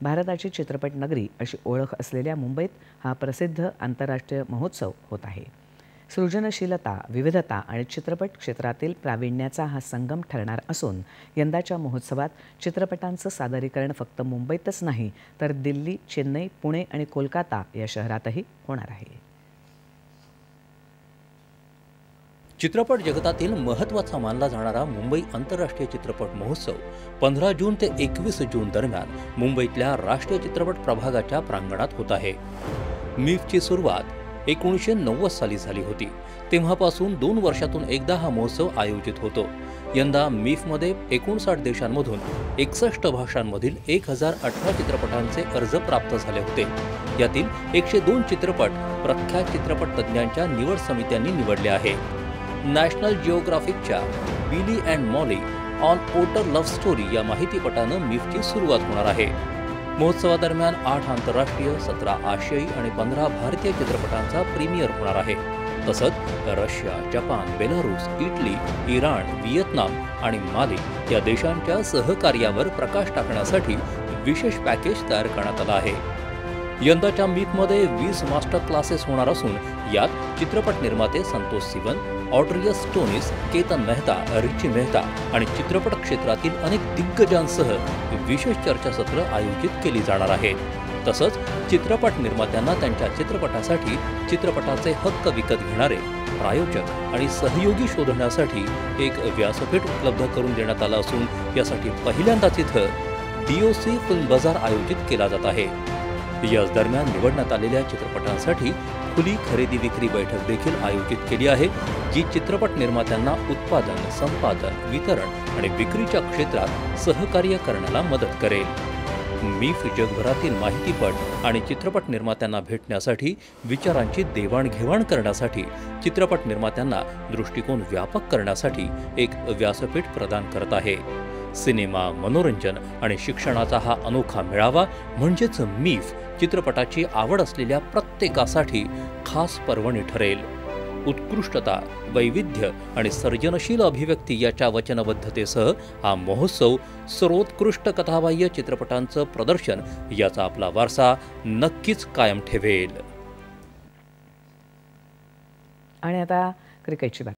भारताची चित्रपट नगरी अशी ओळख असलेल्या मुंबईत हा प्रसिद्ध आंतरराष्ट्रीय महोत्सव होत आहे। सृजनशीलता, विविधता आणि चित्रपट क्षेत्रातील प्रावीण्याचा हा संगम ठरणार असून यंदाच्या महोत्सवात चित्रपटांचं सादरीकरण फक्त मुंबईतच नाही तर दिल्ली, चेन्नई, पुणे आणि कोलकाता या शहरातही होणार आहे। चित्रपट जगतातील महत्त्वाचा मानला जाणारा मुंबई आंतरराष्ट्रीय चित्रपट महोत्सव 15 जून ते 21 जून दरम्यान मुंबईतल्या राष्ट्रीय चित्रपट प्रभागाच्या प्रांगणात होत आहे। मीफची सुरुवात 1990 साली झाली होती। तेव्हापासून 2 वर्षातून एकदा हा महोत्सव आयोजित होतो। यंदा मीफमध्ये 59 देशांमधून 61 भाषांमधील 1018 चित्रपटांचे अर्ज प्राप्त झाले होते। यातील 102 चित्रपट प्रख्यात चित्रपट तज्ञांच्या निवड समित्यांनी निवडले आहे। नॅशनल जिओग्राफिकच्या Billy and Molly an otter love story या माहितीपटानं मीफची सुरुवात होणार आहे। महोत्सवादरम्यान 8 आंतरराष्ट्रीय, 17 आशियाई आणि 15 भारतीय चित्रपटांचा प्रीमियर होणार आहे। तसंच Russia, Japan, Belarus, Italy, Iran, Vietnam आणि माली या देशांच्या सहकार्यावर प्रकाश टाकण्यासाठी विशेष पॅकेज तयार करण्यात आलं आहे। यंदाच्या मीफमध्ये 20 मास्टर क्लासेस होणार असून यात चित्रपट निर्माते संतोष सिवन, ऑड्रियस टोनिस, केतन मेहता, रिची मेहता आणि चित्रपट क्षेत्रातील अनेक दिग्गजांसह विशेष चर्चासत्र आयोजित केली जाणार आहे। तसंच चित्रपट निर्मात्यांना त्यांच्या चित्रपटासाठी चित्रपटाचे हक्क विकत घेणारे प्रायोजक आणि सहयोगी शोधण्यासाठी एक व्यासपीठ उपलब्ध करून देण्यात आलं असून यासाठी पहिल्यांदाच इथं DOC फिल्म बाजार आयोजित केला जात आहे। याच दरम्यान निवडण्यात आलेल्या चित्रपटांसाठी खुली खरेदी विक्री बैठक देखील आयोजित केली आहे, जी चित्रपट निर्मात्यांना उत्पादन, संपादन, वितरण आणि विक्रीच्या क्षेत्रात सहकार्य करण्याला मदत करेल। मीफ जगभरातील माहितीपट आणि चित्रपट निर्मात्यांना भेटण्यासाठी, विचारांची देवाणघेवाण करण्यासाठी, चित्रपट निर्मात्यांना दृष्टिकोन व्यापक करण्यासाठी एक व्यासपीठ प्रदान करत आहे। सिनेमा, मनोरंजन आणि शिक्षणाचा हा अनोखा मेळावा म्हणजेच मीफ चित्रपटाची आवड असलेल्या प्रत्येकासाठी खास पर्वणी ठरेल। उत्कृष्टता, वैविध्य आणि सर्जनशील अभिव्यक्ती याच्या वचनबद्धतेसह हा महोत्सव सर्वोत्कृष्ट कथाबाह्य चित्रपटांचं प्रदर्शन याचा आपला वारसा नक्कीच कायम ठेवेल। आणि आता क्रिकेटची बातमी।